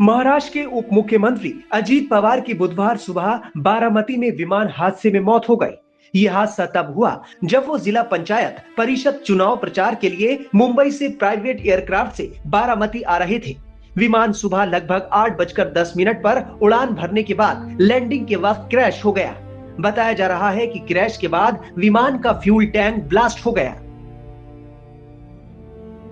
महाराष्ट्र के उप मुख्यमंत्री अजीत पवार की बुधवार सुबह बारामती में विमान हादसे में मौत हो गई। ये हादसा तब हुआ जब वो जिला पंचायत परिषद चुनाव प्रचार के लिए मुंबई से प्राइवेट एयरक्राफ्ट से बारामती आ रहे थे। विमान सुबह लगभग 8:10 पर उड़ान भरने के बाद लैंडिंग के वक्त क्रैश हो गया। बताया जा रहा है कि क्रैश के बाद विमान का फ्यूल टैंक ब्लास्ट हो गया।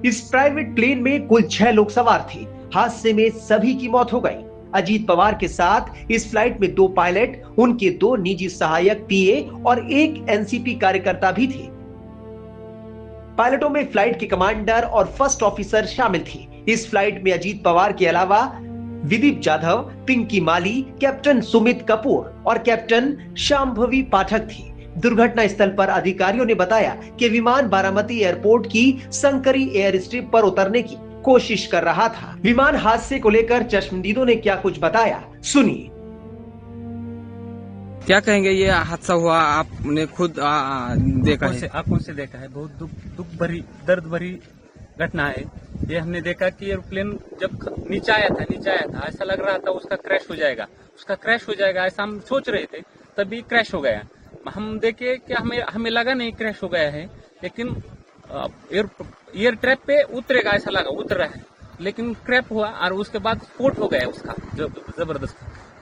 इस प्राइवेट प्लेन में कुल 6 लोग सवार थे। हादसे में सभी की मौत हो गई। अजीत पवार के साथ इस फ्लाइट में 2 पायलट, उनके 2 निजी सहायक पीए और 1 एनसीपी कार्यकर्ता भी थे। पायलटों में फ्लाइट के कमांडर और फर्स्ट ऑफिसर शामिल थे। इस फ्लाइट में अजीत पवार के अलावा विदीप जाधव, पिंकी माली, कैप्टन सुमित कपूर और कैप्टन शांभवी पाठक थे। दुर्घटना स्थल पर अधिकारियों ने बताया कि विमान बारामती एयरपोर्ट की संकरी एयर स्ट्रिप पर उतरने की कोशिश कर रहा था। विमान हादसे को लेकर चश्मदीदों ने क्या कुछ बताया, सुनिए। क्या कहेंगे, ये हादसा हुआ, आपने खुद देखा है? आंखों से देखा है। बहुत दुख भरी, दर्द भरी घटना है। ये हमने देखा कि एयरप्लेन जब नीचे आया था ऐसा लग रहा था उसका क्रैश हो जाएगा ऐसा हम सोच रहे थे, तभी क्रैश हो गया। हम देखे कि हमें लगा नहीं क्रैश हो गया है, लेकिन एयर ट्रैप पे उतरेगा ऐसा लगा, उतर रहा है, लेकिन क्रैप हुआ और उसके बाद स्फोट हो गया उसका जबरदस्त।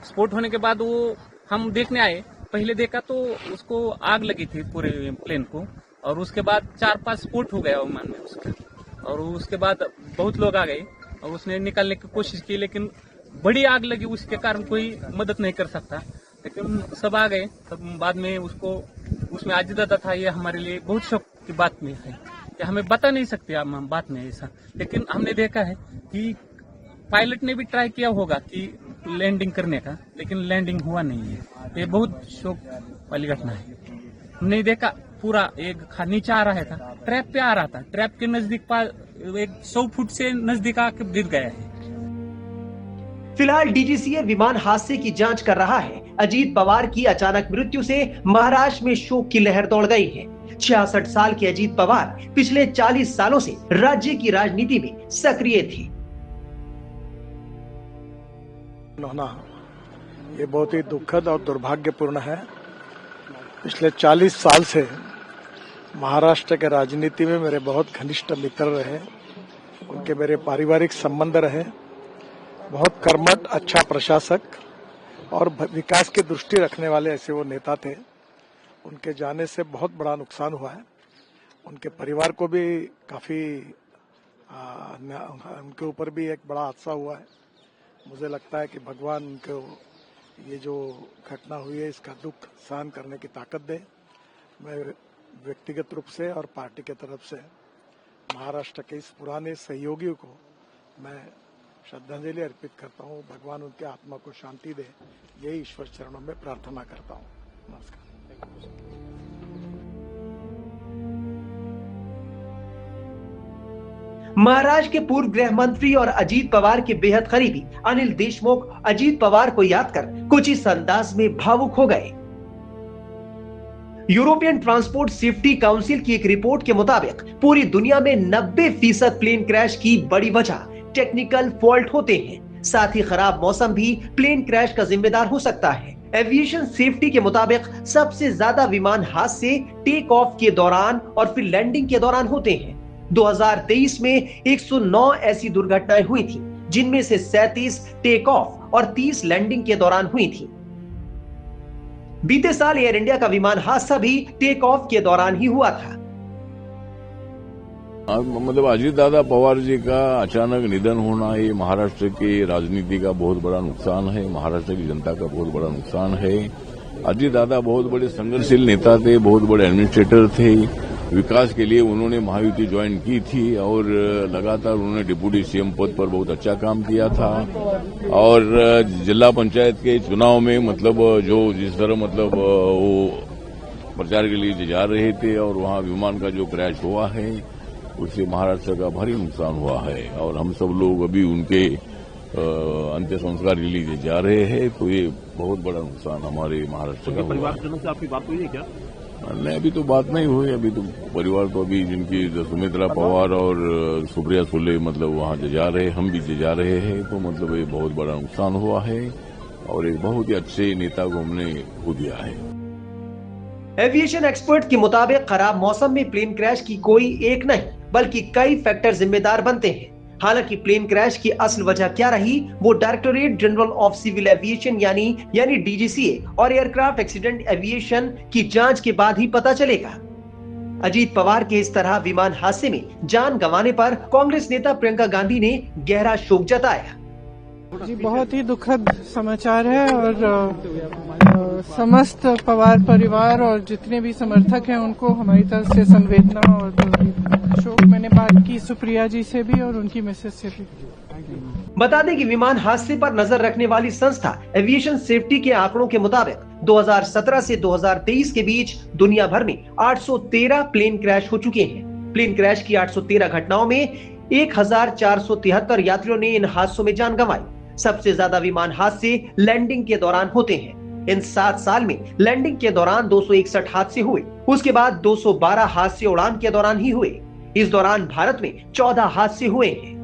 स्फोट होने के बाद वो हम देखने आए, पहले देखा तो उसको आग लगी थी पूरे प्लेन को, और उसके बाद 4-5 स्फोट हो गया विमान में उसका। और उसके बाद बहुत लोग आ गए और उसने निकालने की कोशिश की, लेकिन बड़ी आग लगी, उसके कारण कोई मदद नहीं कर सकता। लेकिन सब आ गए, तब बाद में उसको उसमें अजीतदादा था। ये हमारे लिए बहुत शौक की बात में है कि हमें बता नहीं सकते हम बात में ऐसा, लेकिन हमने देखा है कि पायलट ने भी ट्राई किया होगा कि लैंडिंग करने का, लेकिन लैंडिंग हुआ नहीं है। ये बहुत शौक वाली घटना है। हमने देखा पूरा एक नीचे आ रहा था, ट्रैप पे आ रहा था, ट्रैप के नजदीक 100 फुट से नजदीक आकर गिर गया है। फिलहाल डीजीसीए विमान हादसे की जांच कर रहा है। अजीत पवार की अचानक मृत्यु से महाराष्ट्र में शोक की लहर दौड़ गई है। 66 साल के अजीत पवार पिछले 40 सालों से राज्य की राजनीति में सक्रिय थे। ये बहुत ही दुखद और दुर्भाग्यपूर्ण है। पिछले 40 साल से महाराष्ट्र के राजनीति में मेरे बहुत घनिष्ठ मित्र रहे, उनके मेरे पारिवारिक संबंध रहे। बहुत कर्मठ, अच्छा प्रशासक और विकास की दृष्टि रखने वाले ऐसे वो नेता थे। उनके जाने से बहुत बड़ा नुकसान हुआ है। उनके परिवार को भी काफी उनके ऊपर भी एक बड़ा हादसा हुआ है। मुझे लगता है कि भगवान उनको ये जो घटना हुई है इसका दुख सहन करने की ताकत दे। मैं व्यक्तिगत रूप से और पार्टी के तरफ से महाराष्ट्र के इस पुराने सहयोगियों को मैं श्रद्धांजलि अर्पित करता हूँ। भगवान उनके आत्मा को शांति दे, यही ईश्वर चरणों में प्रार्थना करता हूँ। नमस्कार। महाराष्ट्र के पूर्व गृह मंत्री और अजीत पवार के बेहद करीबी अनिल देशमुख अजीत पवार को याद कर कुछ इस अंदाज में भावुक हो गए। यूरोपियन ट्रांसपोर्ट सेफ्टी काउंसिल की एक रिपोर्ट के मुताबिक पूरी दुनिया में 90% प्लेन क्रैश की बड़ी वजह टेक्निकल फॉल्ट होते हैं। साथ ही खराब मौसम भी प्लेन क्रैश का जिम्मेदार हो सकता है। एविएशन सेफ्टी के मुताबिक सबसे ज्यादा विमान हादसे टेक ऑफ के दौरान और फिर लैंडिंग के दौरान होते हैं। 2023 में 109 ऐसी दुर्घटनाएं हुई थी, जिनमें से 37 टेक ऑफ और 30 लैंडिंग के दौरान हुई थी। बीते साल एयर इंडिया का विमान हादसा भी टेक ऑफ के दौरान ही हुआ था। मतलब अजीत दादा पवार जी का अचानक निधन होना ये महाराष्ट्र की राजनीति का बहुत बड़ा नुकसान है, महाराष्ट्र की जनता का बहुत बड़ा नुकसान है। अजीत दादा बहुत बड़े संघर्षशील नेता थे, बहुत बड़े एडमिनिस्ट्रेटर थे। विकास के लिए उन्होंने महायुति ज्वाइन की थी और लगातार उन्होंने डिप्टी सीएम पद पर बहुत अच्छा काम किया था। और जिला पंचायत के चुनाव में मतलब जो जिस तरह मतलब वो प्रचार के लिए जा रहे थे और वहां विमान का जो क्रैश हुआ है उससे महाराष्ट्र का भारी नुकसान हुआ है। और हम सब लोग अभी उनके अंत्य संस्कार के लिए जा रहे हैं, तो ये बहुत बड़ा नुकसान हमारे महाराष्ट्र का हुआ। परिवारजनों से आपकी बात हुई है क्या? नहीं, अभी तो बात नहीं हुई। अभी तो परिवार तो अभी जिनकी सुमित्रा पवार और सुप्रिया सुले मतलब वहां जा रहे हैं, हम भी जा रहे हैं, तो मतलब ये बहुत बड़ा नुकसान हुआ है और एक बहुत ही अच्छे नेता को हमने खो दिया है। एविएशन एक्सपर्ट के मुताबिक खराब मौसम में प्लेन क्रैश की कोई एक नहीं बल्कि कई फैक्टर जिम्मेदार बनते हैं। हालांकि प्लेन क्रैश की असल वजह क्या रही वो Directorate General of Civil Aviation यानी डीजीसीए और एयरक्राफ्ट एक्सीडेंट एविएशन की जांच के बाद ही पता चलेगा। अजीत पवार के इस तरह विमान हादसे में जान गंवाने पर कांग्रेस नेता प्रियंका गांधी ने गहरा शोक जताया। जी, बहुत ही दुखद समाचार है और समस्त पवार परिवार और जितने भी समर्थक हैं उनको हमारी तरफ से संवेदना और शोक। मैंने बात की सुप्रिया जी से भी और उनकी मिसेज से भी। बता दें कि विमान हादसे पर नजर रखने वाली संस्था एविएशन सेफ्टी के आंकड़ों के मुताबिक 2017 से 2023 के बीच दुनिया भर में 813 प्लेन क्रैश हो चुके हैं। प्लेन क्रैश की 813 घटनाओं में 1473 यात्रियों ने इन हादसों में जान गंवाई। सबसे ज्यादा विमान हादसे लैंडिंग के दौरान होते हैं। इन 7 साल में लैंडिंग के दौरान 261 हादसे हुए। उसके बाद 212 हादसे उड़ान के दौरान ही हुए। इस दौरान भारत में 14 हादसे हुए हैं।